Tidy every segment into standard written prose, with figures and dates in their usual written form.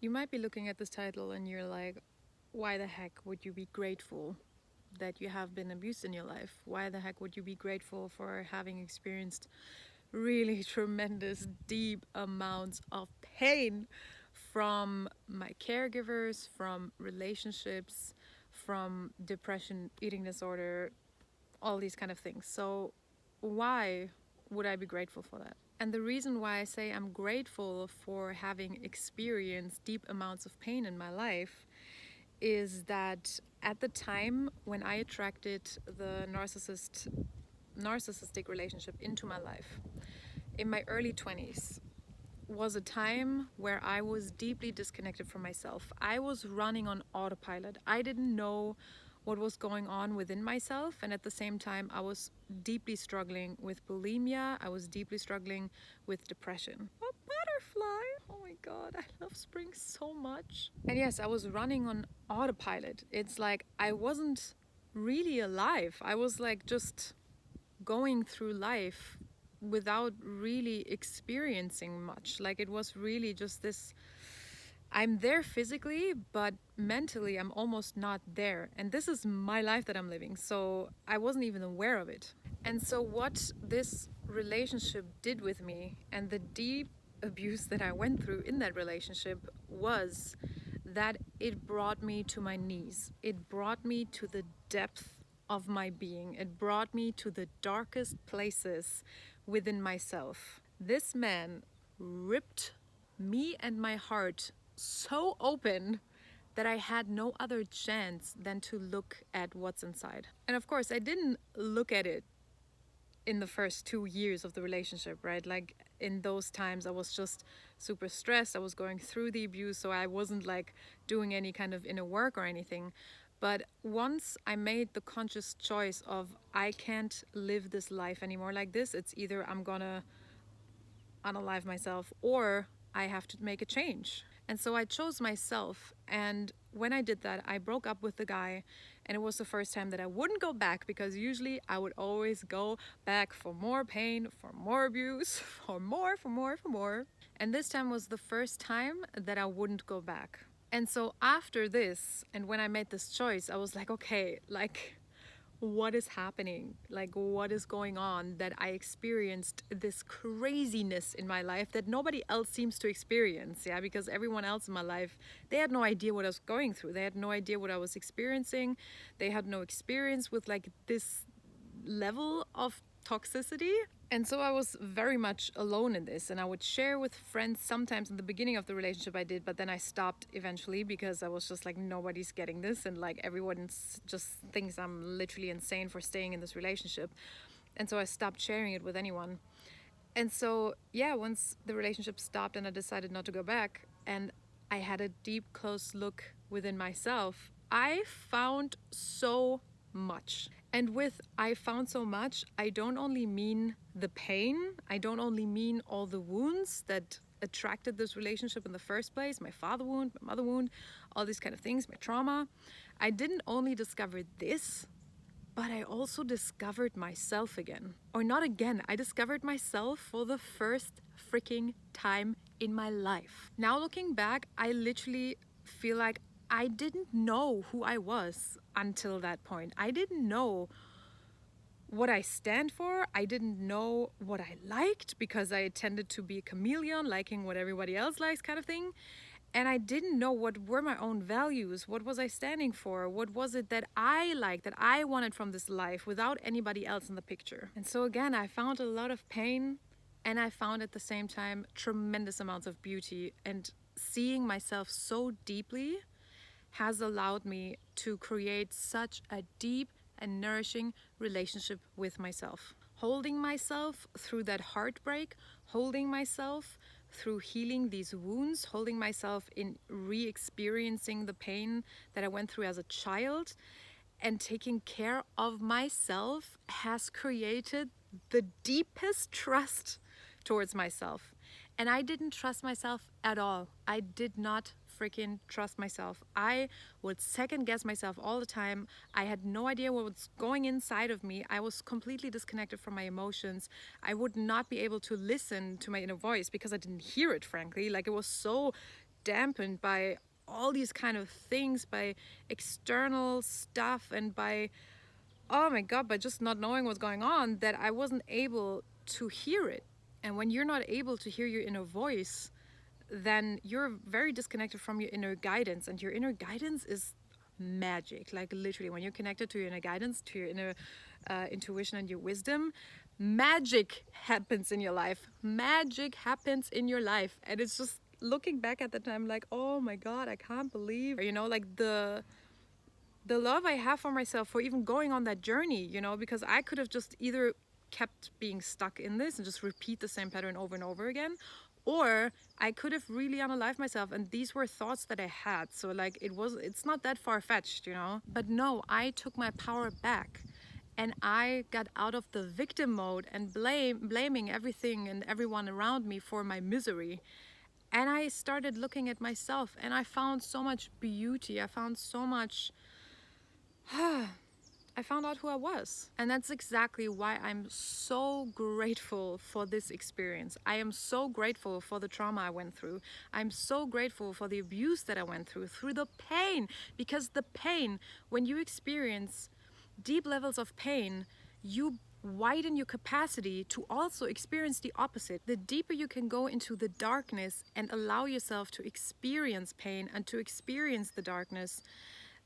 You might be looking at this title and you're like, why the heck would you be grateful that you have been abused in your life? Why the heck would you be grateful for having experienced really tremendous, deep amounts of pain from my caregivers, from relationships, from depression, eating disorder, all these kind of things? So, why would I be grateful for that? And the reason why I say I'm grateful for having experienced deep amounts of pain in my life is that at the time when I attracted the narcissistic relationship into my life, in my early 20s, was a time where I was deeply disconnected from myself. I was running on autopilot. I didn't know what was going on within myself, and at the same time I was deeply struggling with bulimia. I was deeply struggling with depression. A butterfly. Oh my god, I love spring so much. And yes, I was running on autopilot. It's like I wasn't really alive. I was like just going through life without really experiencing much. Like it was really just this, I'm there physically, but mentally I'm almost not there. And this is my life that I'm living. So I wasn't even aware of it. And so, what this relationship did with me and the deep abuse that I went through in that relationship was that it brought me to my knees. It brought me to the depth of my being. It brought me to the darkest places within myself. This man ripped me and my heart so open that I had no other chance than to look at what's inside. And of course, I didn't look at it in the first 2 years of the relationship, right? Like in those times, I was just super stressed. I was going through the abuse, so I wasn't like doing any kind of inner work or anything. But once I made the conscious choice of I can't live this life anymore like this, it's either I'm gonna unalive myself or I have to make a change. And so I chose myself. And when I did that, I broke up with the guy. And it was the first time that I wouldn't go back, because usually I would always go back for more pain, for more abuse, for more. And this time was the first time that I wouldn't go back. And so after this, and when I made this choice, I was like, okay, like, what is happening? Like, what is going on that I experienced this craziness in my life that nobody else seems to experience? Yeah, because everyone else in my life, they had no idea what I was going through. They had no idea what I was experiencing. They had no experience with like this level of toxicity. And so I was very much alone in this, and I would share with friends sometimes. In the beginning of the relationship I did, but then I stopped eventually because I was just like, nobody's getting this, and like everyone just thinks I'm literally insane for staying in this relationship. And so I stopped sharing it with anyone. And so yeah, once the relationship stopped and I decided not to go back, and I had a deep close look within myself, I found so much. And with I found so much, I don't only mean the pain, I don't only mean all the wounds that attracted this relationship in the first place, my father wound, my mother wound, all these kind of things, my trauma. I didn't only discover this, but I also discovered myself again. Or not again, I discovered myself for the first freaking time in my life. Now looking back, I literally feel like I didn't know who I was until that point. I didn't know what I stand for. I didn't know what I liked because I tended to be a chameleon, liking what everybody else likes, kind of thing. And I didn't know what were my own values. What was I standing for? What was it that I liked, that I wanted from this life without anybody else in the picture? And so again, I found a lot of pain, and I found at the same time tremendous amounts of beauty. And seeing myself so deeply has allowed me to create such a deep and nourishing relationship with myself. Holding myself through that heartbreak, holding myself through healing these wounds, holding myself in re experiencing the pain that I went through as a child, and taking care of myself has created the deepest trust towards myself. And I didn't trust myself at all. I did not freaking trust myself. I would second guess myself all the time. I had no idea what was going inside of me. I was completely disconnected from my emotions. I would not be able to listen to my inner voice because I didn't hear it, frankly. Like, it was so dampened by all these kind of things, by external stuff, and by, oh my God, by just not knowing what's going on, that I wasn't able to hear it. And when you're not able to hear your inner voice, then you're very disconnected from your inner guidance. And your inner guidance is magic. Like literally, when you're connected to your inner guidance, to your inner intuition and your wisdom, magic happens in your life. Magic happens in your life. And it's just looking back at the time like, oh my God, I can't believe, you know, like the love I have for myself for even going on that journey, you know, because I could have just either kept being stuck in this and just repeat the same pattern over and over again, or I could have really unalived myself. And these were thoughts that I had, so like it's not that far-fetched, you know. But no, I took my power back, and I got out of the victim mode and blaming everything and everyone around me for my misery. And I started looking at myself, and I found so much beauty. I found so much I found out who I was. And that's exactly why I'm so grateful for this experience. I am so grateful for the trauma I went through. I'm so grateful for the abuse that I went through the pain. Because the pain, when you experience deep levels of pain, you widen your capacity to also experience the opposite. The deeper you can go into the darkness and allow yourself to experience pain and to experience the darkness,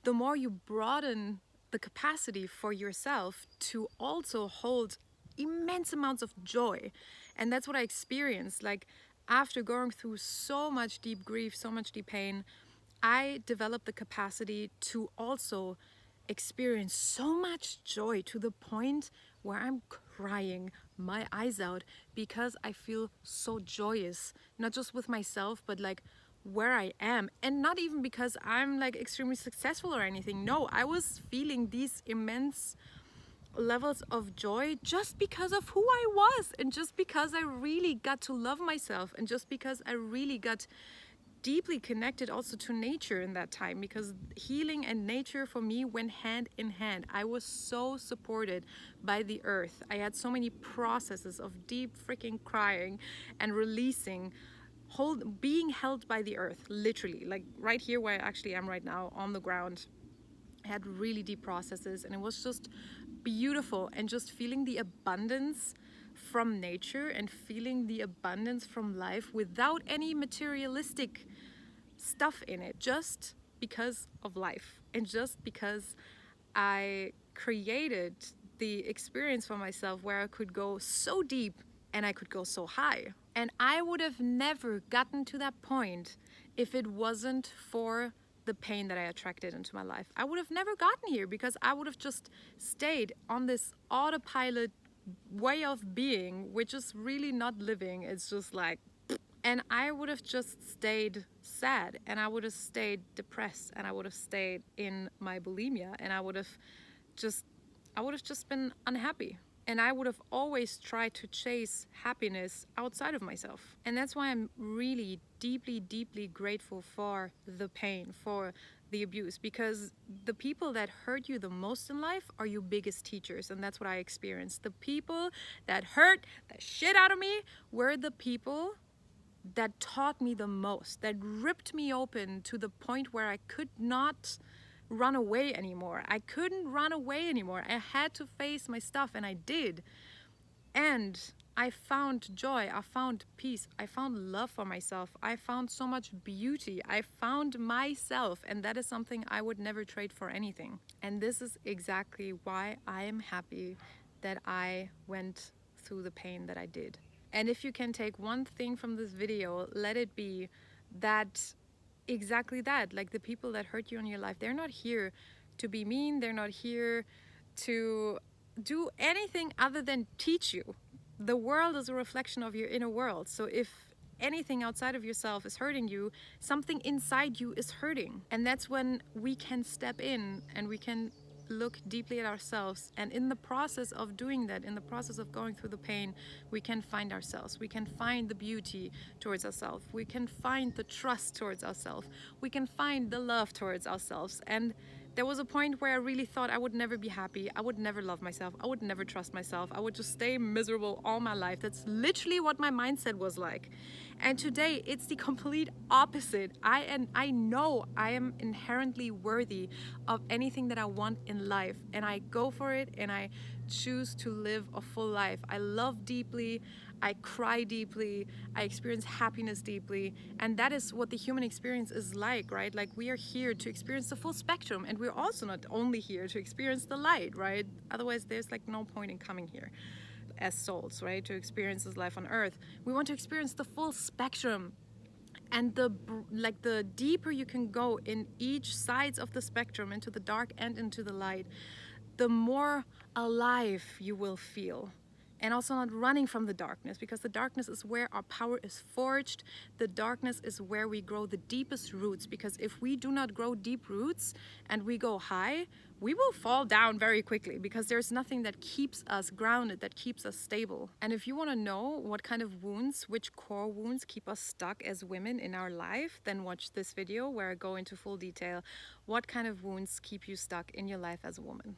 the more you broaden the capacity for yourself to also hold immense amounts of joy. And that's what I experienced. Like, after going through so much deep grief, so much deep pain, I developed the capacity to also experience so much joy, to the point where I'm crying my eyes out because I feel so joyous, not just with myself, but like where I am. And not even because I'm like extremely successful or anything. No, I was feeling these immense levels of joy just because of who I was, and just because I really got to love myself, and just because I really got deeply connected also to nature in that time, because healing and nature for me went hand in hand. I was so supported by the earth. I had so many processes of deep freaking crying and releasing, being held by the earth, literally, like right here where I actually am right now on the ground. I had really deep processes, and it was just beautiful. And just feeling the abundance from nature and feeling the abundance from life without any materialistic stuff in it, just because of life, and just because I created the experience for myself where I could go so deep and I could go so high. And I would have never gotten to that point if it wasn't for the pain that I attracted into my life. I would have never gotten here, because I would have just stayed on this autopilot way of being, which is really not living. It's just like, and I would have just stayed sad, and I would have stayed depressed, and I would have stayed in my bulimia, and I would have just been unhappy. And I would have always tried to chase happiness outside of myself. And that's why I'm really deeply, deeply grateful for the pain, for the abuse, because the people that hurt you the most in life are your biggest teachers. And that's what I experienced. The people that hurt the shit out of me were the people that taught me the most, that ripped me open to the point where I could not run away anymore. I couldn't run away anymore. I had to face my stuff, and I did. And I found joy, I found peace, I found love for myself, I found so much beauty, I found myself, and that is something I would never trade for anything. And this is exactly why I am happy that I went through the pain that I did. And if you can take one thing from this video, let it be that, exactly that, like the people that hurt you in your life, they're not here to be mean, they're not here to do anything other than teach you. The world is a reflection of your inner world. So if anything outside of yourself is hurting you, something inside you is hurting. And that's when we can step in and we can look deeply at ourselves. And in the process of doing that, in the process of going through the pain, we can find ourselves. We can find the beauty towards ourselves. We can find the trust towards ourselves. We can find the love towards ourselves. And There was a point where I really thought I would never be happy, I would never love myself, I would never trust myself, I would just stay miserable all my life. That's literally what my mindset was like. And today it's the complete opposite. I know I am inherently worthy of anything that I want in life, and I go for it, and I choose to live a full life. I love deeply, I cry deeply, I experience happiness deeply, and that is what the human experience is like, right? Like, we are here to experience the full spectrum, and we're also not only here to experience the light, right? Otherwise, there's like no point in coming here as souls, right? To experience this life on earth. We want to experience the full spectrum. And the deeper you can go in each sides of the spectrum, into the dark and into the light, the more alive you will feel. And also not running from the darkness, because the darkness is where our power is forged. The darkness is where we grow the deepest roots, because if we do not grow deep roots and we go high, we will fall down very quickly, because there's nothing that keeps us grounded, that keeps us stable. And if you want to know what kind of wounds, which core wounds keep us stuck as women in our life, then watch this video where I go into full detail what kind of wounds keep you stuck in your life as a woman.